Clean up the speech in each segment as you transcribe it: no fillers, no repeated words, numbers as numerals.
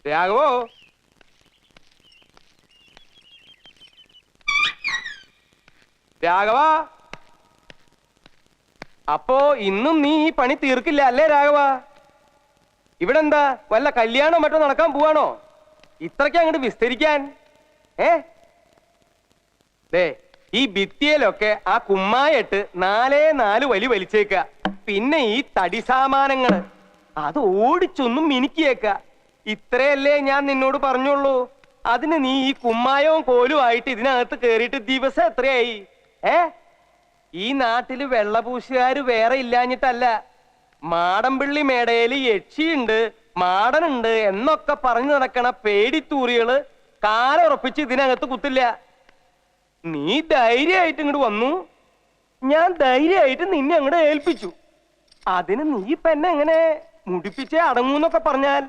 രാഘവോ, രാഘവ, അപ്പോ ഇന്നും നീ ഈ പണി തീർക്കില്ല അല്ലേ രാഘവ? ഇവിടെ എന്താ വല്ല കല്യാണോ മറ്റോ നടക്കാൻ പോവാണോ ഇത്രയ്ക്ക് അങ്ങോട്ട് വിസ്തരിക്കാൻ? ദേ ഈ ഭിത്തിയിലൊക്കെ ആ കുമ്മായിട്ട് 4 വലി വലിച്ചേക്ക. പിന്നെ ഈ തടി സാമാനങ്ങള് അത് ഓടിച്ചൊന്നും മിനുക്കിയേക്ക. ഇത്രയല്ലേ ഞാൻ നിന്നോട് പറഞ്ഞുള്ളൂ. അതിന് നീ ഈ കുമ്മായവും കോലും ആയിട്ട് ഇതിനകത്ത് കേറിയിട്ട് ദിവസം എത്രയായി? ഈ നാട്ടില് വെള്ളപൂശുകാര് വേറെ ഇല്ലാഞ്ഞിട്ടല്ല. മാടമ്പിള്ളി മേടയില് യക്ഷിയുണ്ട്, മാടനുണ്ട് എന്നൊക്കെ പറഞ്ഞു നടക്കണ പേടിത്തൂറികള് കാലുറപ്പിച്ച് ഇതിനകത്ത് കുത്തില്ല. നീ ധൈര്യമായിട്ട് ഇങ്ങോട്ട് വന്നു, ഞാൻ ധൈര്യമായിട്ട് നിന്നെ അങ്ങോട്ട് ഏൽപ്പിച്ചു. അതിന് നീ ഇപ്പൊ എന്നെ എങ്ങനെ മുടിപ്പിച്ചേ അടങ്ങൂന്നൊക്കെ പറഞ്ഞാൽ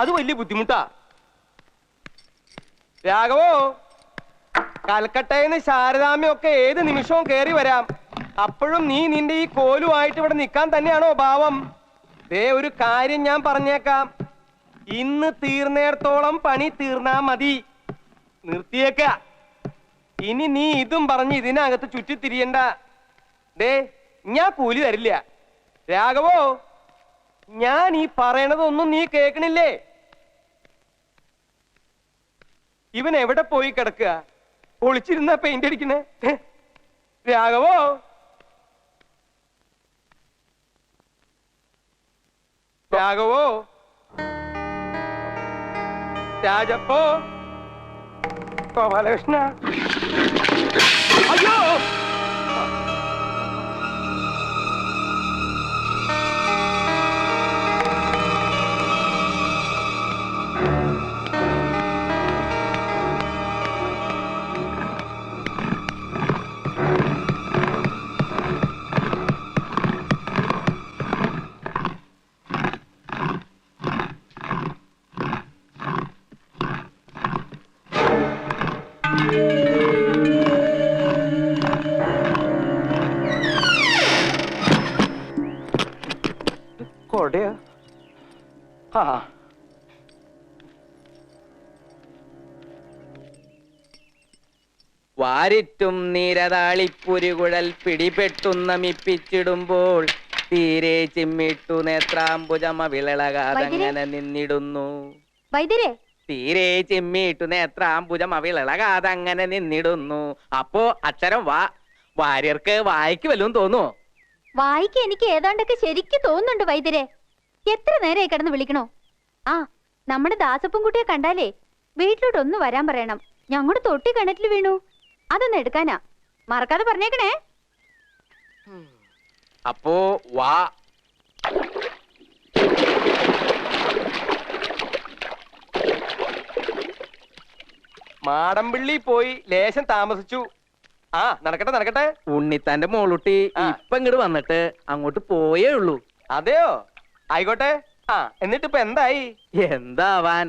അത് വലിയ ബുദ്ധിമുട്ടാ. രാഘവോ, കൽക്കട്ടയിന്ന് ശാരദാമ്മയൊക്കെ ഏത് നിമിഷവും കേറി വരാം. അപ്പോഴും നീ നിന്റെ ഈ കോലുമായിട്ട് ഇവിടെ നിൽക്കാൻ തന്നെയാണോ ഭാവം? ദേ ഒരു കാര്യം ഞാൻ പറഞ്ഞേക്കാം, ഇന്ന് തീർന്നേടത്തോളം പണി തീർന്നാ മതി. നിർത്തിയേക്ക. ഇനി നീ ഇതും പറഞ്ഞ് ഇതിനകത്ത് ചുറ്റിത്തിരിയണ്ട. ദേ ഞാൻ കൂലി തരില്ല. രാഘവോ, ഞാൻ ഈ പറയണതൊന്നും നീ കേൾക്കണില്ലേ? ഇവൻ എവിടെ പോയി കിടക്കുക? ഒളിച്ചിരുന്ന പെയിന്റ് അടിക്കണേ. രാഘവോ, രാഘവോ, രാജപ്പോ, ഗോപാലകൃഷ്ണ. അയ്യോ, കൊടയോ? ആ, വാരിറ്റും നീരതാളിപ്പുരുകുഴൽ പിടിപെട്ടുന്ന മിപ്പിച്ചിടുമ്പോൾ തീരെ ചിമ്മിട്ടു നേത്രാംബുജമ വിളളകാതങ്ങനെ നിന്നിടുന്നു. തീരെ ചിമ്മിട്ടു നേത്രാംബുജമ വിളളകാതങ്ങനെ നിന്നിടുന്നു. അപ്പോ അക്ഷരം വാ. വാര്യർക്ക് വായിക്ക് വല്ലതും തോന്നുവോ? വായിക്ക് എനിക്ക് ഏതാണ്ടൊക്കെ ശരിക്കും തോന്നുന്നുണ്ട് വൈദ്യരെ. എത്ര നേരമായി കിടന്ന് വിളിക്കണോ? ആ, നമ്മുടെ ദാസപ്പൻകുട്ടിയെ കണ്ടാലേ വീട്ടിലോട്ടൊന്ന് വരാൻ പറയണം. ഞങ്ങളുടെ തൊട്ടി കിണറ്റിൽ വീണു, അതൊന്ന് എടുക്കാനാ. മറക്കാതെ പറഞ്ഞേക്കണേ. അപ്പോ വാ. മാടമ്പിള്ളി പോയി ലേശം താമസിച്ചു. ആ, നടക്കട്ടെ നടക്കട്ടെ. ഉണ്ണിത്താന്റെ മോളുട്ടി ഇപ്പൊ ഇങ്ങോട്ട് വന്നിട്ട് അങ്ങോട്ട് പോയേ ഉള്ളൂ. അതെയോ? ആയിക്കോട്ടെ. ആ, എന്നിട്ട് ഇപ്പൊ എന്തായി? എന്താവാൻ,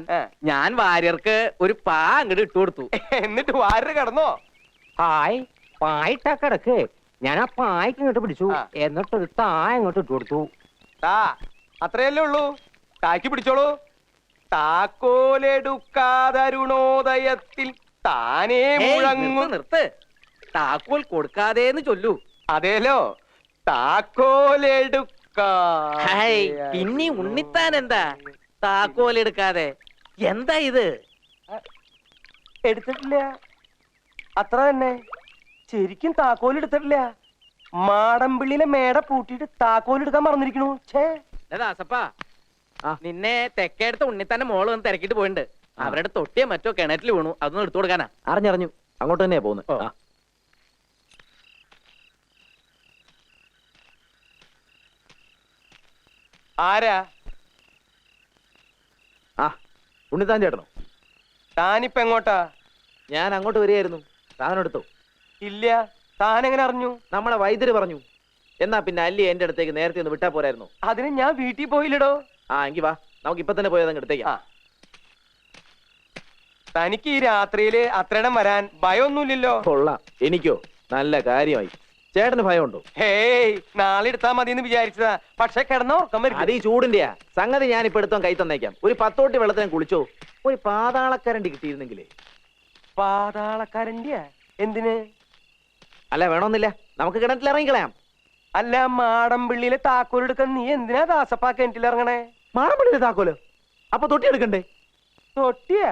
ഞാൻ വാര്യർക്ക് ഒരു പാ അങ്ങോട്ട് ഇട്ടു കൊടുത്തു. എന്നിട്ട് വാര്യർ കിടന്നോ? ഹായ്, പായിട്ടാ കിടക്ക്. ഞാൻ ആ പായ്ക്ക് ഇങ്ങോട്ട് പിടിച്ചു, എന്നിട്ടൊരു താ ഇങ്ങോട്ട് ഇട്ടു കൊടുത്തു. താ, അത്രയല്ലേ ഉള്ളൂ. താക്കി പിടിച്ചോളൂ. താക്കോലെടുക്കാതരുണോദയത്തിൽ താനേ മുഴങ്ങും. നിർത്ത്. താക്കോൽ കൊടുക്കാതേന്ന് ചൊല്ലൂ. അതേലോ, താക്കോലെടുക്കാ. പിന്നെ ഉണ്ണിത്താൻ എന്താ താക്കോൽ എടുക്കാതെ? എന്താ ഇത്? എടുത്തിട്ടില്ല, അത്ര തന്നെ. ശരിക്കും താക്കോൽ എടുത്തിട്ടില്ല. മാടമ്പിള്ളിയിലെ മേട പൂട്ടിയിട്ട് താക്കോൽ എടുക്കാൻ മറന്നിരിക്കണു. ദാസപ്പാ, നിന്നെ തെക്കേടുത്ത ഉണ്ണിത്താന്റെ മോള് വന്ന് തിരക്കിട്ട് പോയിട്ടുണ്ട്. അവരുടെ തൊട്ടിയോ മറ്റോ കിണറ്റിൽ വീണു, അതൊന്നും എടുത്തു കൊടുക്കാനാ. അറിഞ്ഞറിഞ്ഞു, അങ്ങോട്ട് തന്നെയാ പോകുന്നത്. ആരാ? ആ, ഉണ്ണിത്താൻ ചേട്ടനോ? താനിപ്പ എങ്ങോട്ടാ? ഞാൻ അങ്ങോട്ട് വരികയായിരുന്നു. താനെടുത്തോ? ഇല്ല. താൻ എങ്ങനെ അറിഞ്ഞു? നമ്മളെ വൈദ്യര് പറഞ്ഞു. എന്നാ പിന്നെ അല്ലി എന്റെ അടുത്തേക്ക് നേരത്തെ ഒന്ന് വിട്ടാ പോരായിരുന്നു? അതിന് ഞാൻ വീട്ടിൽ പോയില്ലടോ. ആ, എങ്കി വാ, നമുക്ക് ഇപ്പൊ തന്നെ പോയത് അങ്ങ് എടുത്തേക്കാം. തനിക്ക് ഈ രാത്രിയില് അത്രയിടം വരാൻ ഭയമൊന്നുമില്ലല്ലോ? കൊള്ളാം, എനിക്കോ നല്ല കാര്യമായി. ചേട്ടന് ഭയമുണ്ടോ? ഹേയ് നാളെ എടുത്താ മതി എന്ന് വിചാരിച്ചതാ, പക്ഷെ കിടന്ന ഉറക്കം അത് ഈ ചൂടിന്റെയാ സംഗതി. ഞാൻ ഇപ്പൊ എടുത്തോ കൈ തന്നേക്കാം. ഒരു 10 തൊട്ടി വെള്ളത്തിന് കുളിച്ചോ. ഒരു പാതാളക്കരണ്ടി കിട്ടിയിരുന്നെങ്കിലേ. പാതാളക്കാരന്റെ എന്തിന്? അല്ല വേണമെന്നില്ല, നമുക്ക് കിണറ്റിൽ ഇറങ്ങിക്കളയാം. അല്ല മാടമ്പിള്ളിയിലെ താക്കോലെടുക്കാൻ നീ എന്തിനാ ദാസപ്പാ കിണറ്റിലിറങ്ങണേ? മാടമ്പള്ളിയിലെ താക്കോലോ? അപ്പൊ തൊട്ടി എടുക്കണ്ടേ? തൊട്ടിയാ?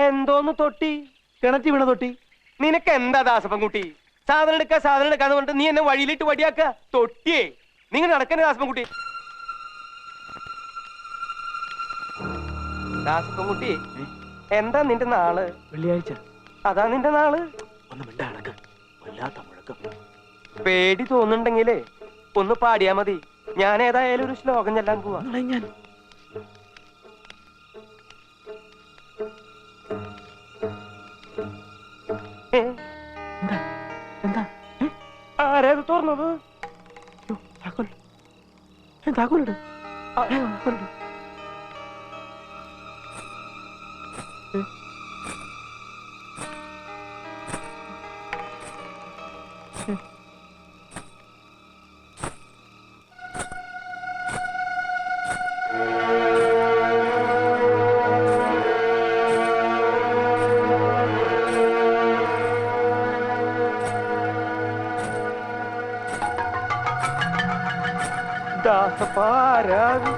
എന്തോന്ന് തൊട്ടി? കിണറ്റി വീണ തൊട്ടി. നിനക്ക് എന്താ ദാസപ്പൻ കുട്ടി? സാധനം എടുക്കാന്ന് പറഞ്ഞിട്ട് നീ എന്നെ വഴിയിലിട്ട് വടിയാക്ക. തൊട്ടിയേ നിങ്ങൾ നടക്കണേ ദാസപ്പൻ കുട്ടി. ദാസപ്പൻ കുട്ടി എന്താ നിന്റെ നാള്? വെള്ളിയാഴ്ച. അതാ നിന്റെ നാള്? ഒന്ന് മിണ്ടാടക്ക്, വല്ലാത്ത മുഴക്കം. പേടി തോന്നുന്നുണ്ടെങ്കിലേ ഒന്ന് പാടിയാ മതി. ഞാൻ ഏതായാലും ഒരു ശ്ലോകം ചെല്ലാൻ പോവാ. ഞാൻ എന്താ ആരാ ഇത് തുറന്നത്? താക്കോലിട്. ദാസപ്പാ ആരാ ഇത്?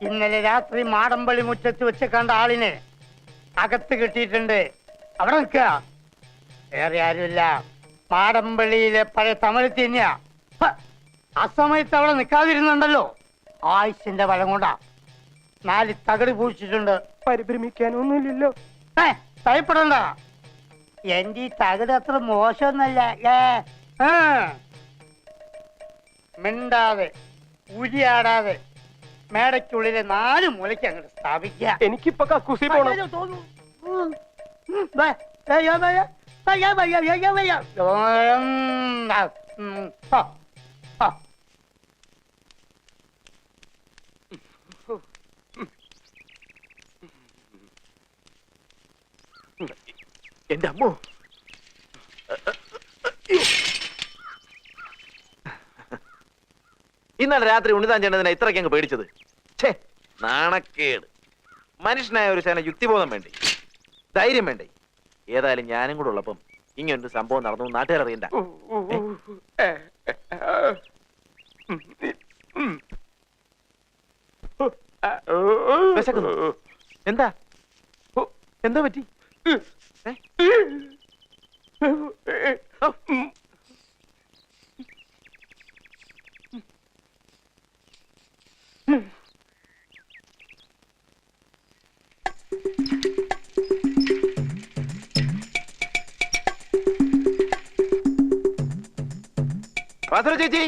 ഇന്നലെ രാത്രി മാടമ്പള്ളി മുറ്റത്ത് വെച്ച് കണ്ട ആളിനെ അകത്ത് കിട്ടിയിട്ടുണ്ട്. അവിടെ നിൽക്കുക. വേറെ ആരുമില്ല, മാടമ്പള്ളിയിലെ പഴയ തമിഴ് തന്നെയാ. അസമയത്ത് അവിടെ നിൽക്കാതിരുന്നുണ്ടല്ലോ, ആയുസിന്റെ ബലം കൊണ്ടാ. 4 തകട് പൂച്ചിട്ടുണ്ട്. പരിഭ്രമിക്കാനൊന്നുമില്ലല്ലോ. ഭയപ്പെടണ്ട, എന്റെ ഈ തകട് അത്ര മോശമൊന്നല്ല. മിണ്ടാതെ ഉരിയാടാതെ മേടയ്ക്കുള്ളിലെ 4 മൂലയ്ക്ക് അങ്ങോട്ട് സ്ഥാപിക്കുക. എനിക്കിപ്പൊ കക്കൂസി പോണം. എന്റെ അമ്മോ, ഇന്നലെ രാത്രി ഉണ്ണിതാൻ ചേട്ടതിനെ ഇത്രയ്ക്ക് അങ്ങ് പേടിച്ചത്. ഛേ, നാണക്കേട്. മനുഷ്യനായ ഒരു ശേന യുക്തിബോധം വേണ്ടേ, ധൈര്യം വേണ്ടേ? ഏതായാലും ഞാനും കൂടെ ഉള്ളപ്പം ഇങ്ങനൊരു സംഭവം നടന്നു നാട്ടുകാർ അറിയണ്ട. വിശക്കുന്നു. എന്താ എന്താ പറ്റി? പാസറ ചേച്ചി,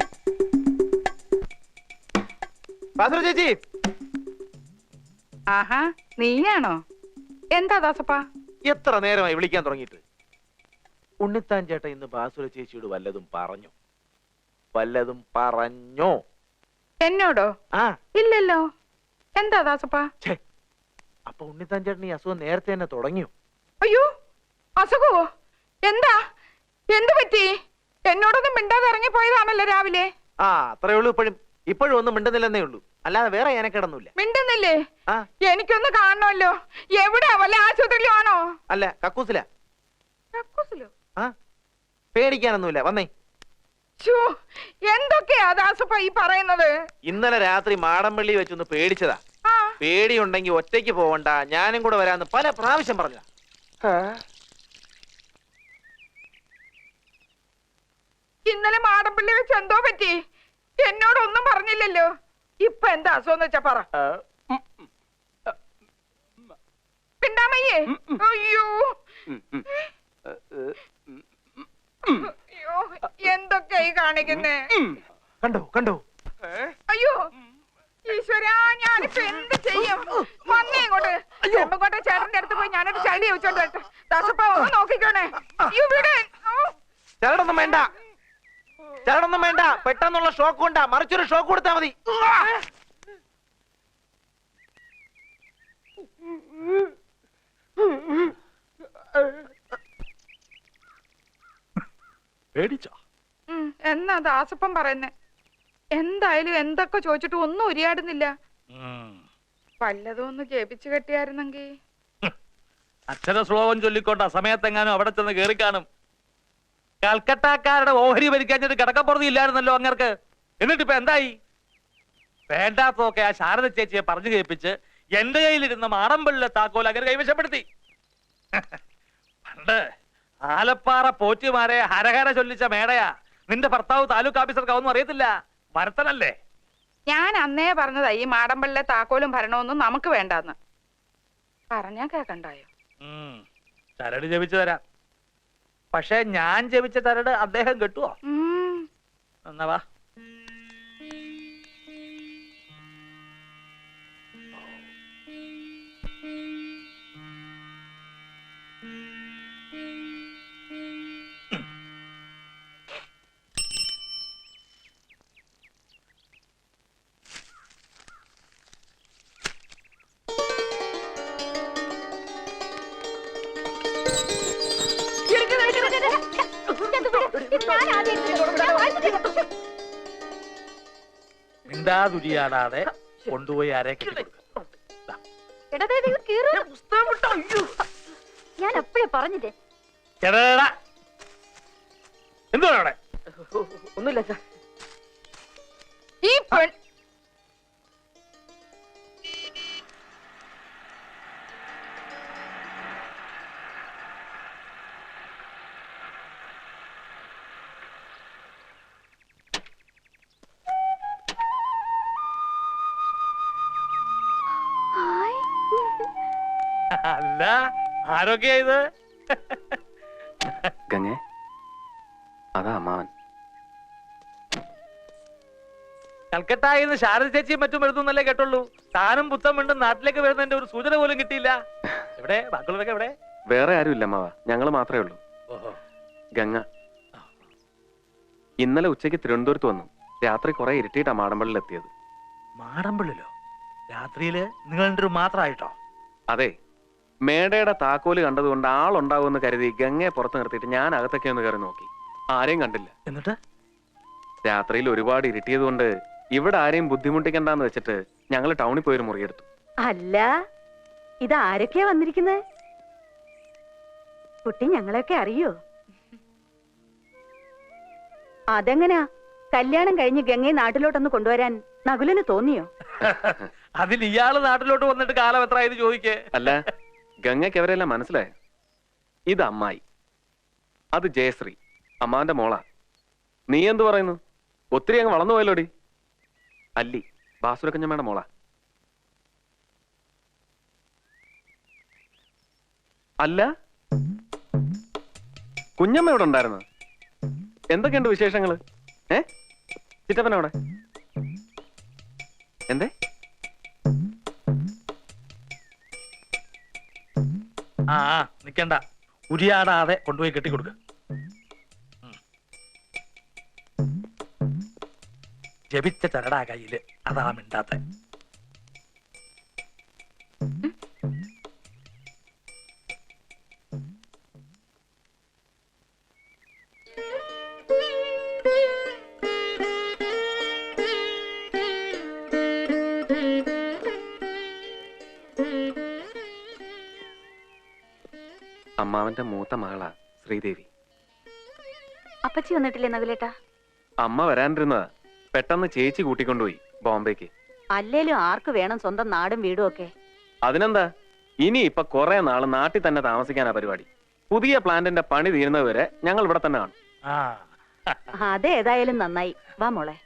പാസറ ചേച്ചി. ആഹാ, നീയാണോ? എന്താ ദാസപ്പാ? എത്ര നേരമായി വിളിക്കാൻ തുടങ്ങിയിട്ട്? ഉണ്ണിത്താൻ ചേട്ടൻ ഇന്ന് ബാസുര ചേച്ചിയോട് വല്ലതും പറഞ്ഞോ? വല്ലതും പറഞ്ഞോ? എന്നോടോ? ആ ഇല്ലല്ലോ. എന്താ ദാസപ്പാ? അപ്പൊ ഉണ്ണിത്താൻ ചേട്ടൻ ഈ അസുഖം നേരത്തെ തന്നെ തുടങ്ങിയോ? അയ്യോ, അസുഖവോ? എന്താ? എന്ത് പറ്റി? എന്നോടൊന്നും മിണ്ടാതെ ഇറങ്ങിപ്പോയതാണല്ലോ രാവിലെ. ആ അത്രേ ഉള്ളൂ. ഇപ്പോഴും ഒന്നും മിണ്ടുന്നില്ലെന്നേ ഉള്ളൂ, അല്ലാതെ വേറെ ഞാനക്കിടന്നില്ല. മിണ്ടുന്നില്ലേ? ആ എനിക്കൊന്ന് കാണണമല്ലോ. എവിടാ? വല്ല ആശുപത്രിയിലോ ആണോ? അല്ല, കക്കൂസില. കക്കൂസിലോ? ആ പേടിക്കാനൊന്നുമില്ല, വന്നേ. എന്തൊക്കെയാ ദാസപ്പ ഈ പറയുന്നത്? ഇന്നലെ രാത്രി മാടമ്പള്ളി വെച്ചൊന്ന് പേടിച്ചതാ. ആ, പേടിയുണ്ടെങ്കി ഒറ്റയ്ക്ക് പോവണ്ട, ഞാനും കൂടെ വരാന്ന് പല പ്രാവശ്യം പറഞ്ഞതാ. ഇന്നലെ മാടമ്പള്ളി വെച്ച് എന്തോ പറ്റി? എന്നോടൊന്നും പറഞ്ഞില്ലല്ലോ. ഇപ്പൊ എന്താ അസുഖം വെച്ചാ പറ. പിണ്ടാമയ്യേ? അയ്യോ അയ്യോ, എന്തൊക്കെയായി കാണിക്കുന്നേ? കണ്ടോ കണ്ടോ? അയ്യോ ഈശ്വര. ഈശ്വരാ ഞാനിപ്പോ എന്ത് ചെയ്യും? വന്നേ ഇങ്ങോട്ട്. ചെമ്പങ്കോട്ടെ ചേട്ടന്റെ അടുത്ത് പോയി ഞാനൊരു ചളി വെച്ചോണ്ട് വരട്ടെ. ദാസപ്പ ഒന്ന് നോക്കിക്കോണേ. ഇവിടെ ചരടൊന്നും വേണ്ട, ചരടൊന്നും വേണ്ട. പെട്ടെന്നുള്ള ഷോക്ക് കൊണ്ടാ, മറിച്ചൊരു ഷോക്ക് കൊടുത്താ മതി. പേടിച്ചോ? എന്നാ ദാസപ്പൻ പറയുന്നേ? എന്തായാലും എന്തൊക്കെ ചോദിച്ചിട്ട് ഒന്നും ഉരിയാടുന്നില്ല. വല്ലതും ഒന്ന് ജപിച്ചു കെട്ടിയായിരുന്നെങ്കി. അക്ഷര ശ്ലോകം ചൊല്ലിക്കൊണ്ട് അസമയത്തെങ്ങാനും അവിടെ ചെന്ന് കേറി കാണും. കൽക്കട്ടക്കാരുടെ ഓഹരി ഭരിക്കാഞ്ഞിട്ട് കിടക്കപ്പുറത്ത് ഇല്ലായിരുന്നല്ലോ അങ്ങർക്ക്. എന്നിട്ടിപ്പോ എന്തായി? വേണ്ടാത്തതൊക്കെ ആ ശാരദ ചേച്ചിയെ പറഞ്ഞു കേൾപ്പിച്ച് എന്റെ കയ്യിലിരുന്ന മാടമ്പള്ളിലെ താക്കോൽ അങ്ങനെ കൈവശപ്പെടുത്തി. പണ്ട് ആലപ്പാറ പോറ്റിമാരെ ഹരഹര ചൊല്ലിച്ച മേടയാ. നിന്റെ ഭർത്താവ് താലൂക്ക് ഓഫീസർക്കാവൊന്നും അറിയത്തില്ല, വരത്തനല്ലേ? ഞാൻ അന്നേ പറഞ്ഞതാ ഈ മാടമ്പള്ളിലെ താക്കോലും ഭരണമൊന്നും നമുക്ക് വേണ്ടാന്ന്. പറഞ്ഞാ കേക്കണ്ടായോ? ചരട് ജപിച്ചു തരാം. പക്ഷെ ഞാൻ ജപിച്ച ചരട് അദ്ദേഹം കെട്ടുവോ? എന്നാ വാ. മിണ്ടാതുരിയാടാതെ കൊണ്ടുപോയി ആരെ കെട്ടിക്കൊടുക്ക. ഞാൻ അപ്പഴേ പറഞ്ഞില്ലേ. എന്തുവാ അവിടെ? ഒന്നുമില്ല സാർ. ഈ പെൺ അല്ല, ആരൊക്കെയാ ഇത്? ഗംഗേ, അതാ അമ്മാവൻ. കൽക്കട്ടായിന്ന് ശാരദ ചേച്ചിയും മറ്റും എഴുതുന്നല്ലേ കേട്ടുള്ളൂ. താനും പുത്തം വീണ്ടും നാട്ടിലേക്ക് വരുന്നതിന്റെ ഒരു സൂചന പോലും കിട്ടിയില്ല. എവിടെ ബാക്കിയുള്ളവരൊക്കെ എവിടെ? വേറെ ആരുമില്ല അമ്മാവ, ഞങ്ങള് മാത്രമേ ഉള്ളൂ. ഗംഗ ഇന്നലെ ഉച്ചയ്ക്ക് തിരുവനന്തപുരത്ത് വന്നു. രാത്രി കുറെ ഇരുട്ടിയിട്ടാ മാടമ്പള്ളിൽ എത്തിയത്. മാടമ്പള്ളിലോ? രാത്രിയില് നിങ്ങൾ മാത്രമായിട്ടോ? അതെ, മേടയുടെ താക്കോല് കണ്ടതുകൊണ്ട് ആളുണ്ടാവുമെന്ന് കരുതി ഗംഗയെ പുറത്ത് നിർത്തിയിട്ട് ഞാൻ അകത്തൊക്കെ ഒന്ന് കയറി നോക്കി. ആരെയും കണ്ടില്ല. എന്നിട്ട് രാത്രിയിൽ ഒരുപാട് ഇരുട്ടിയത് കൊണ്ട് ഇവിടെ ആരെയും ബുദ്ധിമുട്ടിക്കണ്ടെന്ന് വെച്ചിട്ട് ഞങ്ങൾ ടൗണിൽ പോയൊരു മുറിയെടുത്തു. അല്ല, ഇത് ആരൊക്കെയാ വന്നിരിക്കുന്നത്? കുട്ടി ഞങ്ങളെയൊക്കെ അറിയോ? അതെങ്ങനാ കല്യാണം കഴിഞ്ഞ് ഗംഗയെ നാട്ടിലോട്ടൊന്ന് കൊണ്ടുവരാൻ നകുലന് തോന്നിയോ? അതിൽ ഇയാള് നാട്ടിലോട്ട് വന്നിട്ട് കാലം എത്ര ആയത് ചോദിക്കേ? അല്ല, ഗംഗയ്ക്ക് അവരെല്ലാം മനസ്സിലായ. ഇത് അമ്മായി, അത് ജയശ്രീ, അമ്മാവന്റെ മോളാ. നീ എന്തു പറയുന്നു? ഒത്തിരി അങ്ങ് വളർന്നു പോയല്ലോടി. അല്ലി, ബാസുരക്കഞ്ഞമ്മയുടെ മോളാ. അല്ല, കുഞ്ഞമ്മ ഇവിടെ ഉണ്ടായിരുന്നു. എന്തൊക്കെയുണ്ട് വിശേഷങ്ങള്? ചിറ്റപ്പനവിടെ എന്തേ? ആ നിക്കണ്ട, ഉരിയാടാതെ കൊണ്ടുപോയി കെട്ടിക്കൊടുക്ക. ജപിച്ച ചരടാ കയ്യില്, അതാ മിണ്ടാത്ത. അമ്മാവന്റെ മൂത്ത മകളാ ശ്രീദേവി. അപ്പച്ചി വന്നിട്ടില്ലേ നകുലേട്ടാ? അമ്മ വരാനിരുന്നതാ. പെട്ടെന്ന് ചേച്ചി കൂട്ടിക്കൊണ്ടുപോയി ബോംബേക്ക്. അല്ലേലും ആർക്ക് വേണം സ്വന്തം നാടും വീടും ഒക്കെ? അതിനെന്താ, ഇനി ഇപ്പൊ കുറെ നാള് നാട്ടിൽ തന്നെ താമസിക്കാനാ പരിപാടി. പുതിയ പ്ലാന്റിന്റെ പണി തീരുന്നതുവരെ ഞങ്ങൾ ഇവിടെ തന്നെ കാണും. അതേതായാലും നന്നായി. വാ മോളെ.